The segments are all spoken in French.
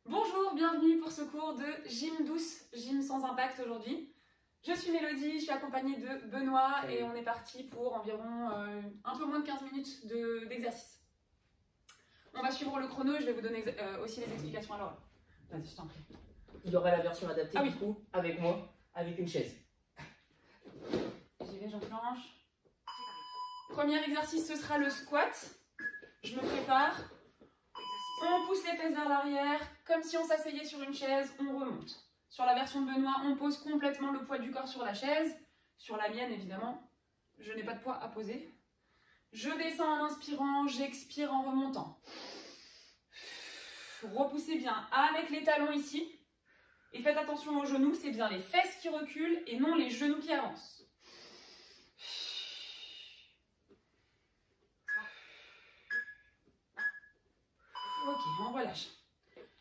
Bonjour, bienvenue pour ce cours de gym douce, gym sans impact aujourd'hui. Je suis Mélodie, je suis accompagnée de Benoît et on est parti pour environ un peu moins de 15 minutes d'exercice. On va suivre le chrono et je vais vous donner aussi les explications à l'oral. Vas-y, je t'en prie. Il y aura la version adaptée du coup, avec moi, avec une chaise. J'y vais, j'enclenche. Premier exercice, ce sera le squat. Je me prépare. On pousse les fesses vers l'arrière, comme si on s'asseyait sur une chaise, on remonte. Sur la version de Benoît, on pose complètement le poids du corps sur la chaise. Sur la mienne, évidemment, je n'ai pas de poids à poser. Je descends en inspirant, j'expire en remontant. Repoussez bien avec les talons ici. Et faites attention aux genoux, c'est bien les fesses qui reculent et non les genoux qui avancent. Ok, on relâche.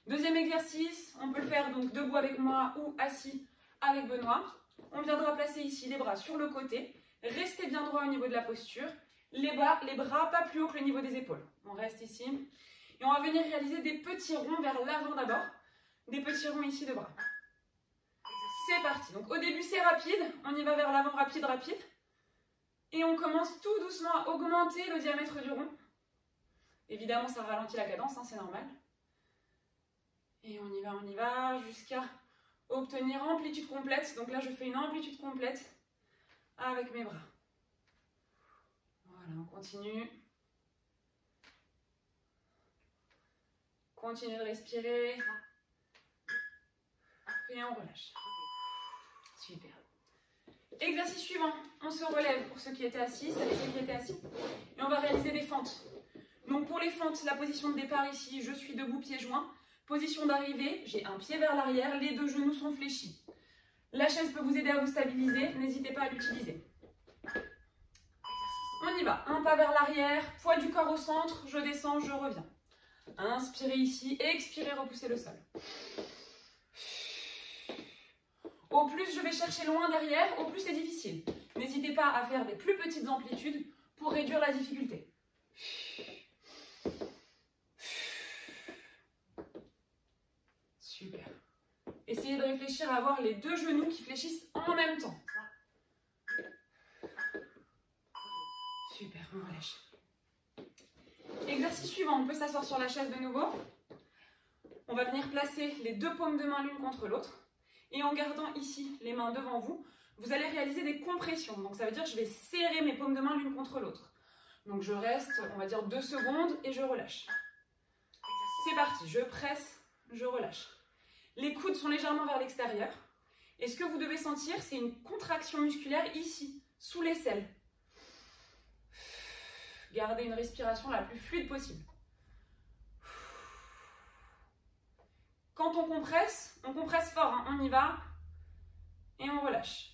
Deuxième exercice, on peut le faire donc debout avec moi ou assis avec Benoît. On viendra placer ici les bras sur le côté. Restez bien droit au niveau de la posture. Les bras pas plus haut que le niveau des épaules. On reste ici. Et on va venir réaliser des petits ronds vers l'avant d'abord. Des petits ronds ici de bras. C'est parti. Donc au début c'est rapide. On y va vers l'avant, rapide, rapide. Et on commence tout doucement à augmenter le diamètre du rond. Évidemment, ça ralentit la cadence, hein, c'est normal. Et on y va, jusqu'à obtenir amplitude complète. Donc là, je fais une amplitude complète avec mes bras. Voilà, on continue. Continue de respirer. Et on relâche. Super. Exercice suivant, on se relève pour ceux qui étaient assis, ça les ceux qui étaient assis. Et on va réaliser des fentes. Donc pour les fentes, la position de départ ici, je suis debout, pieds joints. Position d'arrivée, j'ai un pied vers l'arrière, les deux genoux sont fléchis. La chaise peut vous aider à vous stabiliser, n'hésitez pas à l'utiliser. On y va, un pas vers l'arrière, poids du corps au centre, je descends, je reviens. Inspirez ici, expirez, repoussez le sol. Au plus je vais chercher loin derrière, au plus c'est difficile. N'hésitez pas à faire des plus petites amplitudes pour réduire la difficulté. Super. Essayez de réfléchir à avoir les deux genoux qui fléchissent en même temps. Super, on relâche. Exercice suivant, on peut s'asseoir sur la chaise de nouveau. On va venir placer les deux paumes de main l'une contre l'autre. Et en gardant ici les mains devant vous, vous allez réaliser des compressions. Donc ça veut dire que je vais serrer mes paumes de main l'une contre l'autre. Donc je reste, on va dire 2 secondes et je relâche. C'est parti, je presse, je relâche. Les coudes sont légèrement vers l'extérieur. Et ce que vous devez sentir, c'est une contraction musculaire ici, sous l'aisselle. Gardez une respiration la plus fluide possible. Quand on compresse fort, hein, on y va et on relâche.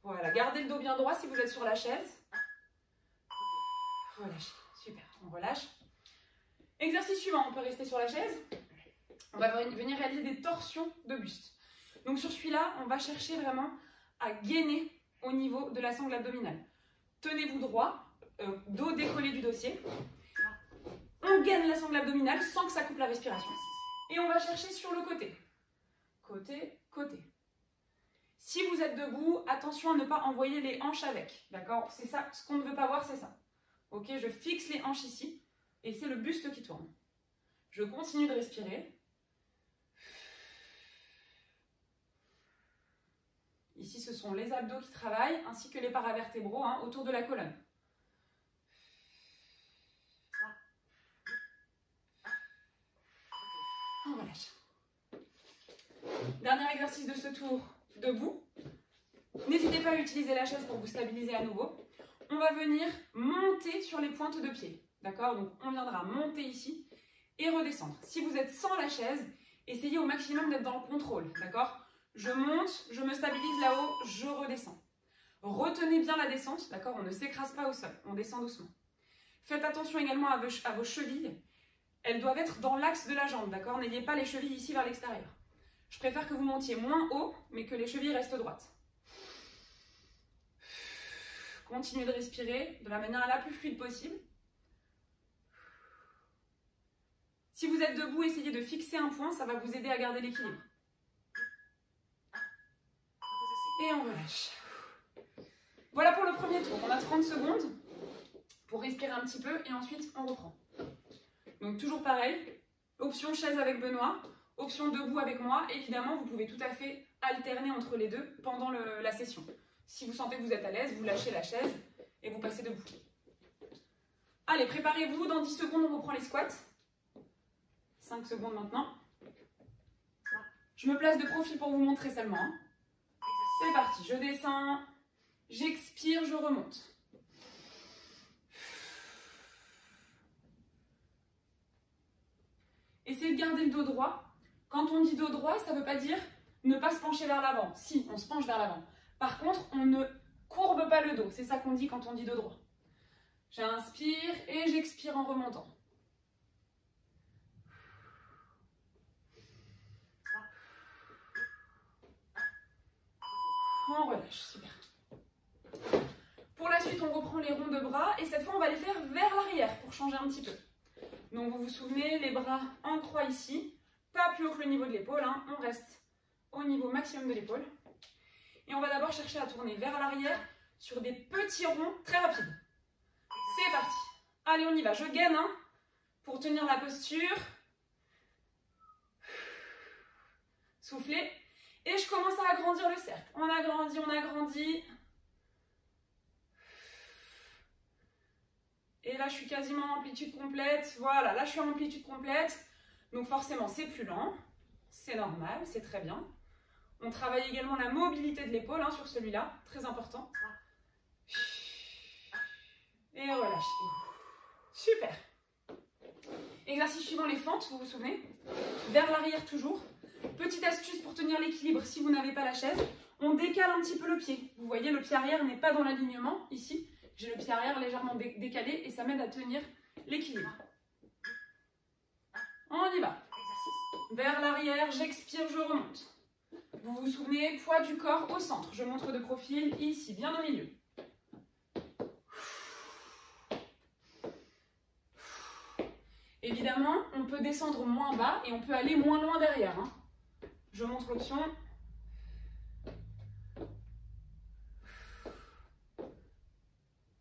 Voilà, gardez le dos bien droit si vous êtes sur la chaise. Relâchez, super, on relâche. Exercice suivant, on peut rester sur la chaise. On va venir réaliser des torsions de buste. Donc sur celui-là, on va chercher vraiment à gainer au niveau de la sangle abdominale. Tenez-vous droit, dos décollé du dossier. On gaine la sangle abdominale sans que ça coupe la respiration. Et on va chercher sur le côté. Côté, côté. Si vous êtes debout, attention à ne pas envoyer les hanches avec. D'accord? C'est ça, ce qu'on ne veut pas voir, c'est ça. Ok, je fixe les hanches ici. Et c'est le buste qui tourne. Je continue de respirer. Ici, ce sont les abdos qui travaillent, ainsi que les paravertébraux hein, autour de la colonne. On relâche. Dernier exercice de ce tour, debout. N'hésitez pas à utiliser la chaise pour vous stabiliser à nouveau. On va venir monter sur les pointes de pied. D'accord? Donc on viendra monter ici et redescendre. Si vous êtes sans la chaise, essayez au maximum d'être dans le contrôle. D'accord? Je monte, je me stabilise là-haut, je redescends. Retenez bien la descente, d'accord? On ne s'écrase pas au sol, on descend doucement. Faites attention également à vos chevilles. Elles doivent être dans l'axe de la jambe, d'accord? N'ayez pas les chevilles ici vers l'extérieur. Je préfère que vous montiez moins haut, mais que les chevilles restent droites. Continuez de respirer de la manière la plus fluide possible. Si vous êtes debout, essayez de fixer un point, ça va vous aider à garder l'équilibre. Et on relâche. Voilà pour le premier tour. On a 30 secondes pour respirer un petit peu et ensuite on reprend. Donc toujours pareil, option chaise avec Benoît, option debout avec moi. Évidemment, vous pouvez tout à fait alterner entre les deux pendant la session. Si vous sentez que vous êtes à l'aise, vous lâchez la chaise et vous passez debout. Allez, préparez-vous, dans 10 secondes, on reprend les squats. 5 secondes maintenant. Je me place de profil pour vous montrer seulement. Hein. C'est parti, je descends, j'expire, je remonte. Essayez de garder le dos droit. Quand on dit dos droit, ça ne veut pas dire ne pas se pencher vers l'avant. Si, on se penche vers l'avant. Par contre, on ne courbe pas le dos. C'est ça qu'on dit quand on dit dos droit. J'inspire et j'expire en remontant. On relâche, super. Pour la suite, on reprend les ronds de bras et cette fois, on va les faire vers l'arrière pour changer un petit peu. Donc, vous vous souvenez, les bras en croix ici, pas plus haut que le niveau de l'épaule, hein. On reste au niveau maximum de l'épaule. Et on va d'abord chercher à tourner vers l'arrière sur des petits ronds très rapides. C'est parti. Allez, on y va. Je gaine hein, pour tenir la posture. Soufflez. Et je commence à agrandir le cercle. On agrandit, on agrandit. Et là, je suis quasiment en amplitude complète. Voilà, là, je suis en amplitude complète. Donc forcément, c'est plus lent. C'est normal, c'est très bien. On travaille également la mobilité de l'épaule hein, sur celui-là. Très important. Et relâche. Super. Exercice suivant, les fentes, vous vous souvenez? Vers l'arrière toujours. Petite astuce pour tenir l'équilibre si vous n'avez pas la chaise. On décale un petit peu le pied. Vous voyez, le pied arrière n'est pas dans l'alignement ici. J'ai le pied arrière légèrement décalé et ça m'aide à tenir l'équilibre. On y va. Vers l'arrière, j'expire, je remonte. Vous vous souvenez, poids du corps au centre. Je montre de profil ici, bien au milieu. Évidemment, on peut descendre moins bas et on peut aller moins loin derrière. Hein. Je montre l'option.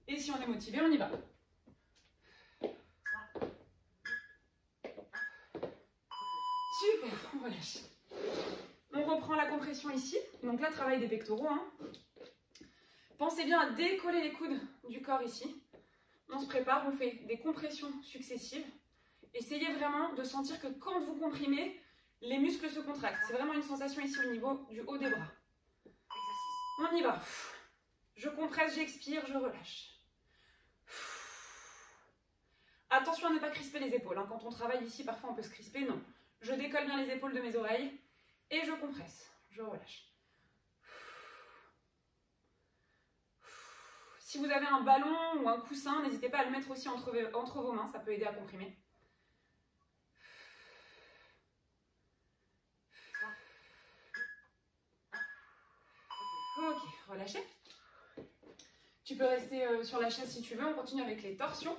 Et si on est motivé, on y va. Super, on relâche. On reprend la compression ici. Donc là, travail des pectoraux. Hein. Pensez bien à décoller les coudes du corps ici. On se prépare, on fait des compressions successives. Essayez vraiment de sentir que quand vous comprimez, les muscles se contractent. C'est vraiment une sensation ici au niveau du haut des bras. On y va. Je compresse, j'expire, je relâche. Attention à ne pas crisper les épaules. Hein. Quand on travaille ici, parfois on peut se crisper. Non. Je décolle bien les épaules de mes oreilles et je compresse. Je relâche. Si vous avez un ballon ou un coussin, n'hésitez pas à le mettre aussi entre vos mains. Ça peut aider à comprimer. Ok, relâchez. Tu peux rester sur la chaise si tu veux. On continue avec les torsions.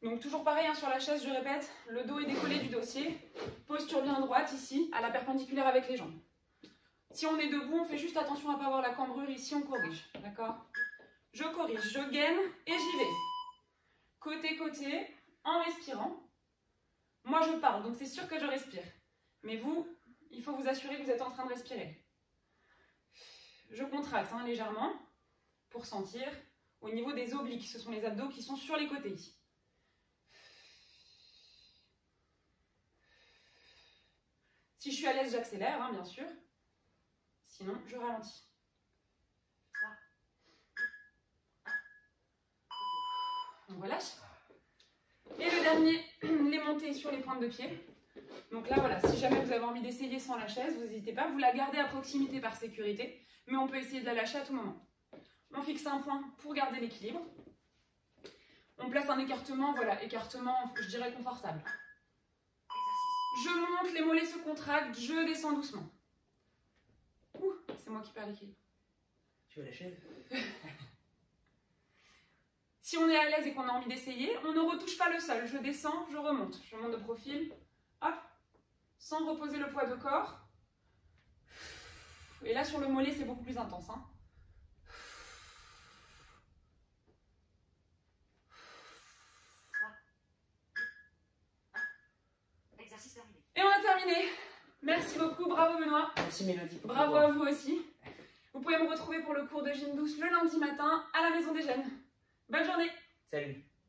Donc toujours pareil hein, sur la chaise, je répète, le dos est décollé du dossier. Posture bien droite ici, à la perpendiculaire avec les jambes. Si on est debout, on fait juste attention à ne pas avoir la cambrure ici, on corrige. D'accord? Je corrige, je gaine et j'y vais. Côté, en respirant. Moi je parle, donc c'est sûr que je respire. Mais vous, il faut vous assurer que vous êtes en train de respirer. Je contracte hein, légèrement pour sentir au niveau des obliques. Ce sont les abdos qui sont sur les côtés ici. Si je suis à l'aise, j'accélère, hein, bien sûr. Sinon, je ralentis. On relâche. Et le dernier, les montées sur les pointes de pied. Donc là, voilà, si jamais vous avez envie d'essayer sans la chaise, vous n'hésitez pas. Vous la gardez à proximité par sécurité, mais on peut essayer de la lâcher à tout moment. On fixe un point pour garder l'équilibre. On place un écartement, voilà, écartement, je dirais confortable. Je monte, les mollets se contractent, je descends doucement. Ouh, c'est moi qui perds l'équilibre. Tu veux la chaise? Si on est à l'aise et qu'on a envie d'essayer, on ne retouche pas le sol. Je descends, je remonte. Je monte de profil. Hop. Sans reposer le poids de corps. Et là, sur le mollet, c'est beaucoup plus intense. Hein. Et on a terminé. Merci beaucoup. Bravo Benoît. Merci Mélodie. Bravo à vous aussi. Vous pouvez me retrouver pour le cours de gym douce le lundi matin à la Maison des Jeunes. Bonne journée. Salut.